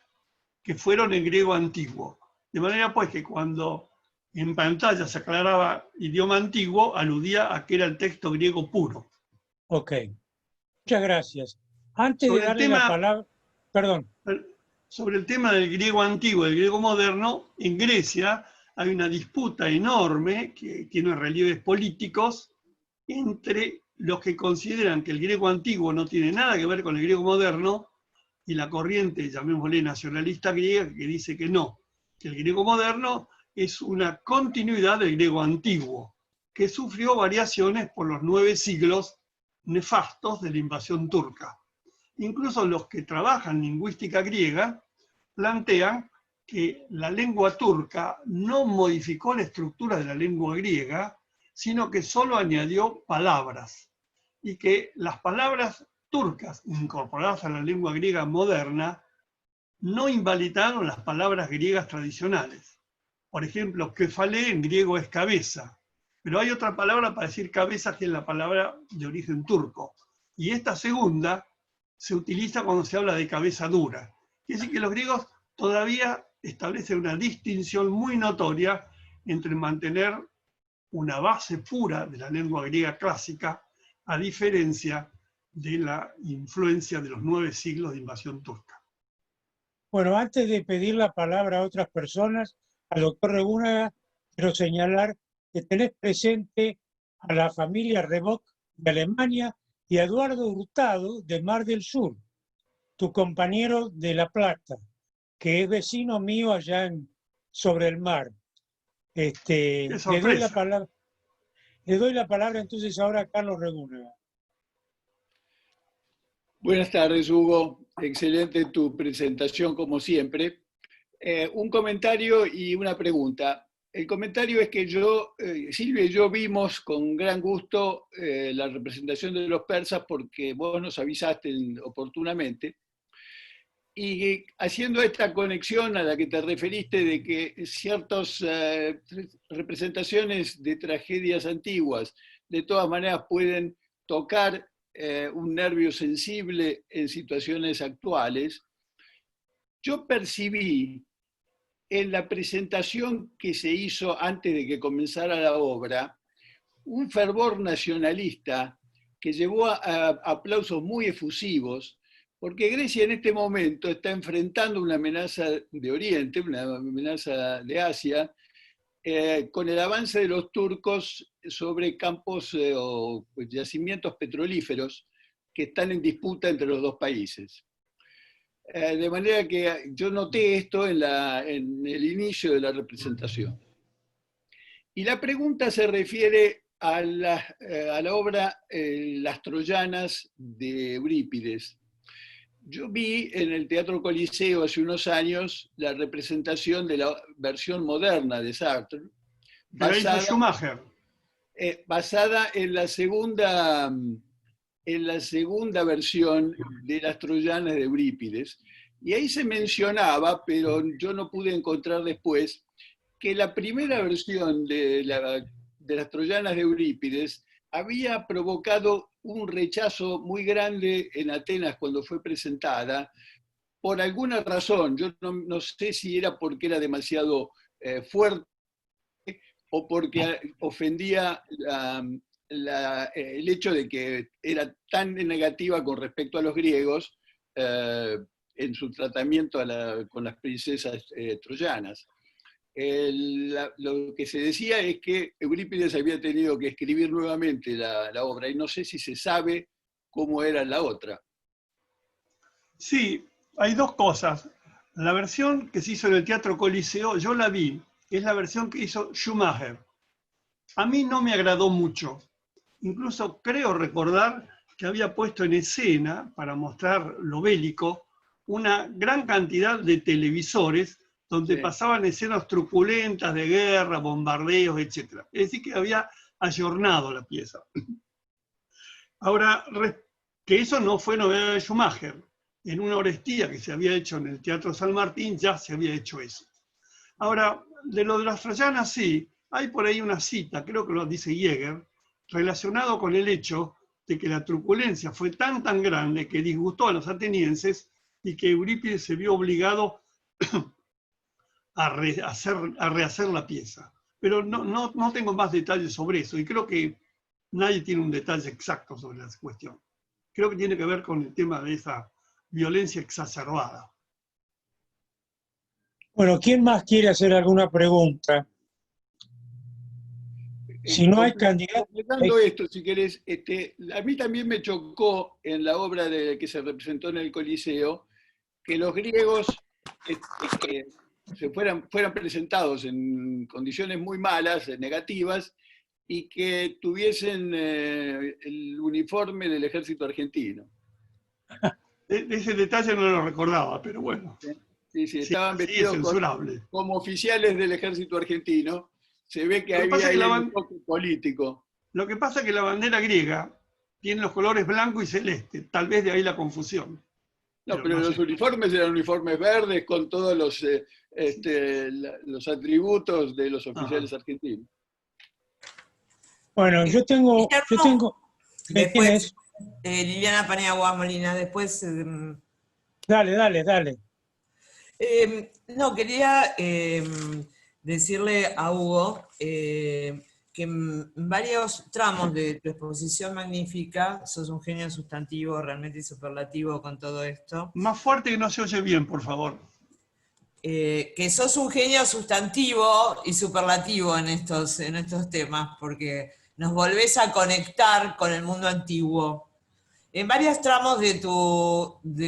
que fueron en griego antiguo. De manera pues que cuando en pantalla se aclaraba idioma antiguo, aludía a que era el texto griego puro. Ok, muchas gracias. Antes de darle la palabra, perdón. Sobre el tema del griego antiguo y del griego moderno, en Grecia hay una disputa enorme que tiene relieves políticos entre los que consideran que el griego antiguo no tiene nada que ver con el griego moderno y la corriente, llamémosle nacionalista griega, que dice que no, que el griego moderno es una continuidad del griego antiguo, que sufrió variaciones por los 9 siglos nefastos de la invasión turca. Incluso los que trabajan lingüística griega plantean que la lengua turca no modificó la estructura de la lengua griega, sino que solo añadió palabras, y que las palabras turcas incorporadas a la lengua griega moderna no invalidaron las palabras griegas tradicionales. Por ejemplo, kefalé en griego es cabeza, pero hay otra palabra para decir cabeza que es la palabra de origen turco, y esta segunda se utiliza cuando se habla de cabeza dura. Quiere decir que los griegos todavía establecen una distinción muy notoria entre mantener una base pura de la lengua griega clásica, a diferencia de la influencia de los 9 siglos de invasión turca. Bueno, antes de pedir la palabra a otras personas, al doctor Regúnaga, quiero señalar que tenés presente a la familia Rebock de Alemania y a Eduardo Hurtado de Mar del Sur, tu compañero de La Plata, que es vecino mío allá sobre el mar. Le doy la palabra entonces ahora a Carlos Regúnaga. Buenas tardes, Hugo. Excelente tu presentación, como siempre. Un comentario y una pregunta. El comentario es que Silvia y yo vimos con gran gusto la representación de los persas porque vos nos avisaste oportunamente. Y haciendo esta conexión a la que te referiste de que ciertas representaciones de tragedias antiguas de todas maneras pueden tocar un nervio sensible en situaciones actuales, yo percibí en la presentación que se hizo antes de que comenzara la obra un fervor nacionalista que llevó a aplausos muy efusivos, porque Grecia en este momento está enfrentando una amenaza de Oriente, una amenaza de Asia, con el avance de los turcos sobre campos o yacimientos petrolíferos que están en disputa entre los dos países. De manera que yo noté esto en el inicio de la representación. Y la pregunta se refiere a la obra Las Troyanas de Eurípides. Yo vi en el Teatro Coliseo hace unos años la representación de la versión moderna de Sartre, basada en la segunda versión de Las Troyanas de Eurípides. Y ahí se mencionaba, pero yo no pude encontrar después, que la primera versión de Las Troyanas de Eurípides había provocado un rechazo muy grande en Atenas cuando fue presentada, por alguna razón. Yo no sé si era porque era demasiado fuerte o porque ofendía el hecho de que era tan negativa con respecto a los griegos en su tratamiento con las princesas troyanas. Lo que se decía es que Eurípides había tenido que escribir nuevamente la obra, y no sé si se sabe cómo era la otra. Sí, hay dos cosas. La versión que se hizo en el Teatro Coliseo, yo la vi, es la versión que hizo Schumacher. A mí no me agradó mucho. Incluso creo recordar que había puesto en escena, para mostrar lo bélico, una gran cantidad de televisores donde sí pasaban escenas truculentas de guerra, bombardeos, etc. Es decir, que había ayornado la pieza. Ahora, que eso no fue novedad de Schumacher. En una Orestía que se había hecho en el Teatro San Martín ya se había hecho eso. Ahora, de lo de las troyanas, sí, hay por ahí una cita, creo que lo dice Jäger, relacionado con el hecho de que la truculencia fue tan grande que disgustó a los atenienses y que Eurípides se vio obligado a rehacer la pieza. Pero no tengo más detalles sobre eso, y creo que nadie tiene un detalle exacto sobre la cuestión. Creo que tiene que ver con el tema de esa violencia exacerbada. Bueno, ¿quién más quiere hacer alguna pregunta? Si no hay candidato... Completando esto, si querés, a mí también me chocó en la obra que se representó en el Coliseo que los griegos fueran presentados en condiciones muy malas, negativas, y que tuviesen el uniforme del ejército argentino. Ese detalle no lo recordaba, pero bueno. Sí, estaban vestidos como oficiales del ejército argentino. Se ve que había un toque político. Lo que pasa es que la bandera griega tiene los colores blanco y celeste, tal vez de ahí la confusión. No, pero los uniformes eran uniformes verdes con todos los atributos de los oficiales argentinos. Bueno, yo tengo... Después, Liliana Paniagua Molina, después... Dale. No, quería decirle a Hugo que en varios tramos de tu exposición magnífica sos un genio sustantivo, realmente superlativo con todo esto. Más fuerte, que no se oye bien, por favor. Que sos un genio sustantivo y superlativo en estos temas, porque nos volvés a conectar con el mundo antiguo. En varios tramos de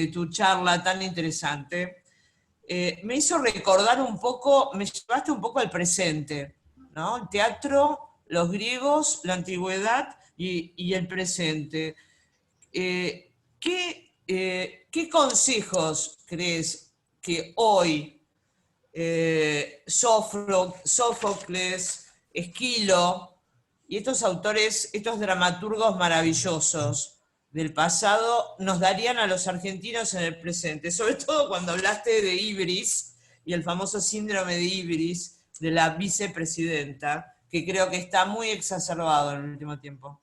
tu charla tan interesante, me hizo recordar un poco, me llevaste un poco al presente, ¿no? El teatro, los griegos, la antigüedad y el presente. ¿Qué consejos crees que hoy Sófocles, Esquilo y estos autores, estos dramaturgos maravillosos del pasado nos darían a los argentinos en el presente? Sobre todo cuando hablaste de Ibris y el famoso síndrome de Ibris de la vicepresidenta, que creo que está muy exacerbado en el último tiempo.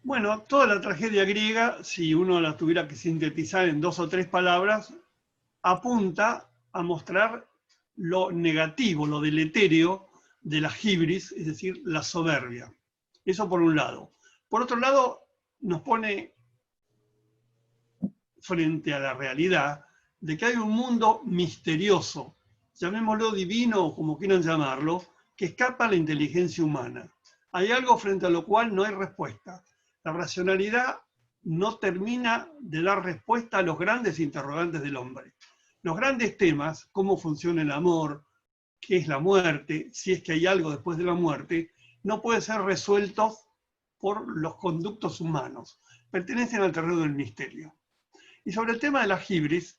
Bueno, toda la tragedia griega, si uno la tuviera que sintetizar en 2 o 3 palabras, apunta a mostrar lo negativo, lo deleterio de la hibris, es decir, la soberbia. Eso por un lado. Por otro lado, nos pone frente a la realidad de que hay un mundo misterioso, llamémoslo divino o como quieran llamarlo, que escapa a la inteligencia humana. Hay algo frente a lo cual no hay respuesta. La racionalidad no termina de dar respuesta a los grandes interrogantes del hombre. Los grandes temas, cómo funciona el amor, qué es la muerte, si es que hay algo después de la muerte, no pueden ser resueltos por los conductos humanos. Pertenecen al terreno del misterio. Y sobre el tema de la hibris,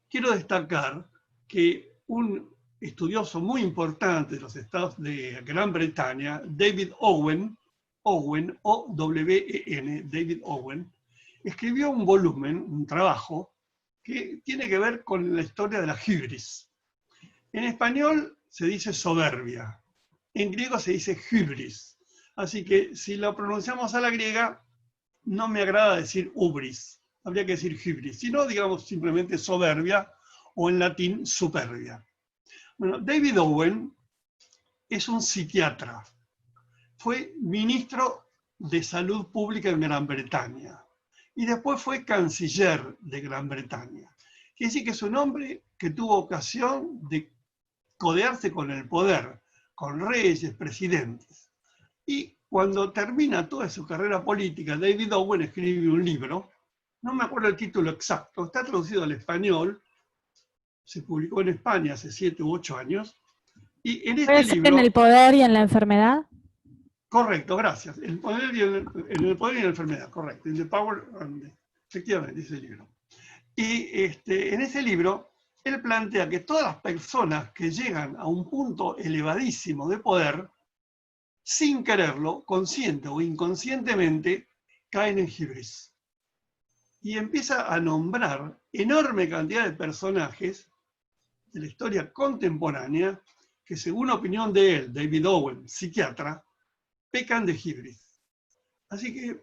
quiero destacar que un estudioso muy importante de los estados de Gran Bretaña, David Owen, O-W-E-N, David Owen, escribió un volumen, un trabajo, que tiene que ver con la historia de la hibris. En español se dice soberbia, en griego se dice hybris. Así que si lo pronunciamos a la griega, no me agrada decir ubris, habría que decir hybris, sino digamos simplemente soberbia o en latín superbia. Bueno, David Owen es un psiquiatra, fue ministro de Salud Pública en Gran Bretaña y después fue canciller de Gran Bretaña. Quiere decir que es un hombre que tuvo ocasión de codearse con el poder, con reyes, presidentes. Y cuando termina toda su carrera política, David Owen escribe un libro, no me acuerdo el título exacto, está traducido al español, se publicó en España hace 7 u 8 años, y en este libro... ¿En el poder y en la enfermedad? Correcto, gracias. En el poder y en la enfermedad, correcto. In the Power, efectivamente, ese libro. Y en ese libro, él plantea que todas las personas que llegan a un punto elevadísimo de poder, sin quererlo, consciente o inconscientemente, caen en hibris. Y empieza a nombrar enorme cantidad de personajes de la historia contemporánea que, según opinión de él, David Owen, psiquiatra, pecan de hibris. Así que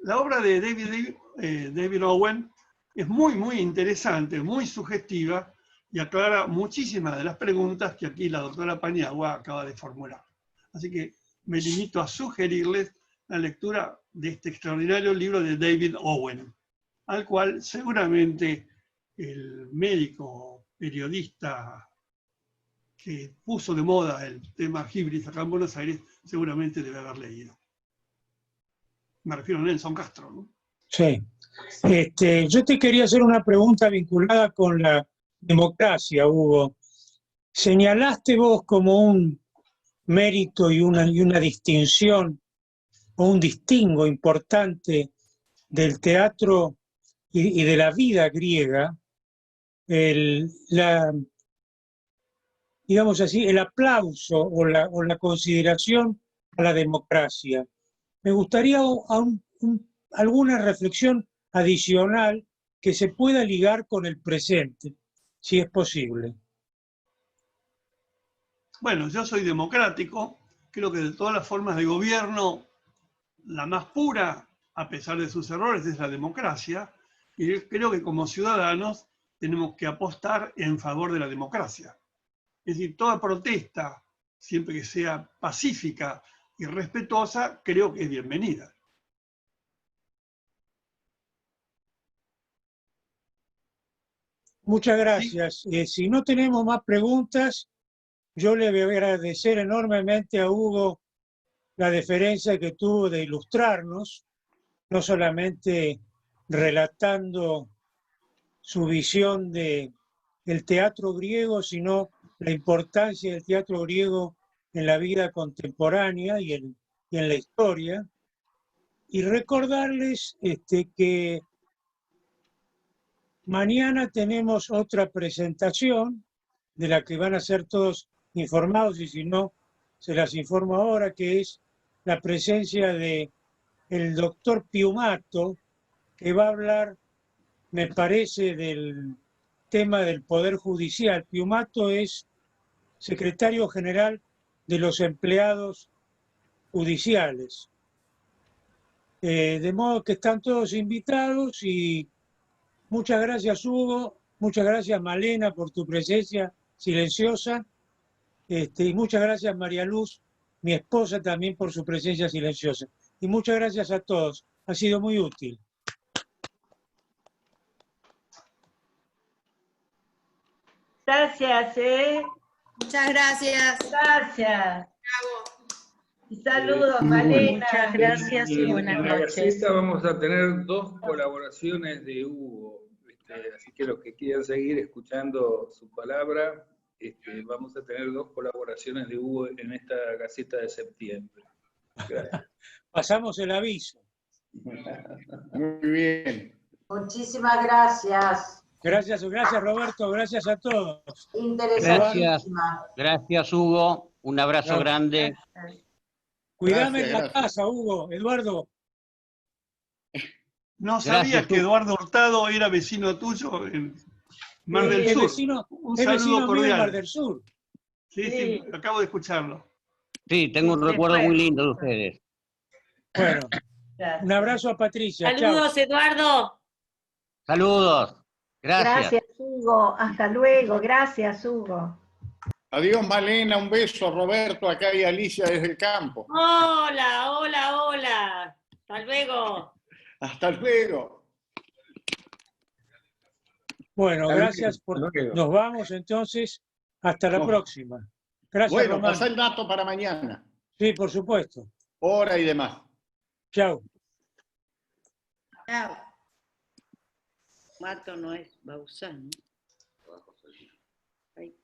la obra de David Owen es muy, muy interesante, muy sugestiva y aclara muchísimas de las preguntas que aquí la doctora Paniagua acaba de formular. Así que me limito a sugerirles la lectura de este extraordinario libro de David Owen, al cual seguramente el médico periodista que puso de moda el tema hibris acá en Buenos Aires seguramente debe haber leído. Me refiero a Nelson Castro, ¿no? Sí. Yo te quería hacer una pregunta vinculada con la democracia, Hugo. Señalaste vos como un mérito y una distinción o un distingo importante del teatro y de la vida griega, digamos así, el aplauso o la consideración a la democracia. Me gustaría alguna reflexión adicional que se pueda ligar con el presente, si es posible. Bueno, yo soy democrático, creo que de todas las formas de gobierno, la más pura, a pesar de sus errores, es la democracia, y creo que como ciudadanos tenemos que apostar en favor de la democracia. Es decir, toda protesta, siempre que sea pacífica y respetuosa, creo que es bienvenida. Muchas gracias. ¿Sí? Si no tenemos más preguntas, yo le voy a agradecer enormemente a Hugo la deferencia que tuvo de ilustrarnos, no solamente relatando su visión del teatro griego, sino la importancia del teatro griego en la vida contemporánea y en la historia. Y recordarles que mañana tenemos otra presentación de la que van a ser todos informados, y si no, se las informo ahora, que es la presencia de el doctor Piumato, que va a hablar, me parece, del tema del Poder Judicial. Piumato es secretario general de los empleados judiciales. De modo que están todos invitados y muchas gracias, Hugo, muchas gracias, Malena, por tu presencia silenciosa, y muchas gracias, María Luz, mi esposa, también por su presencia silenciosa. Y muchas gracias a todos, ha sido muy útil. Gracias, Muchas gracias. Gracias. Y saludos, Malena. Muchas gracias y buenas en la noches. Gaceta vamos a tener 2 colaboraciones de Hugo, así que los que quieran seguir escuchando su palabra, vamos a tener 2 colaboraciones de Hugo en esta Gaceta de septiembre. Gracias. Pasamos el aviso. Muy bien. Muchísimas gracias. Gracias Roberto, gracias a todos. Interesantísima. Gracias Hugo, un abrazo Gracias. grande. Cuidame en la Gracias. casa, Hugo, Eduardo. No sabías Gracias, que Eduardo Hurtado era vecino tuyo en Mar del Es Sur. vecino, Un es saludo vecino mío en Mar cordial. del Sur. Sí, acabo de escucharlo. Sí, tengo un recuerdo muy lindo de ustedes. Bueno, Gracias. un abrazo a Patricia. Saludos, Eduardo. Saludos. Gracias. Hugo. Hasta luego. Gracias, Hugo. Adiós, Malena, un beso, Roberto, acá y Alicia desde el campo. Hola, hola, hola. Hasta luego. Hasta luego. Bueno, gracias por... luego. Nos vamos entonces. Hasta la No. próxima. Gracias, Bueno, Román. pasá el dato para mañana. Sí, por supuesto. Hora y demás. Chao. Chao. Mato no es Bausán, ¿no? Ahí.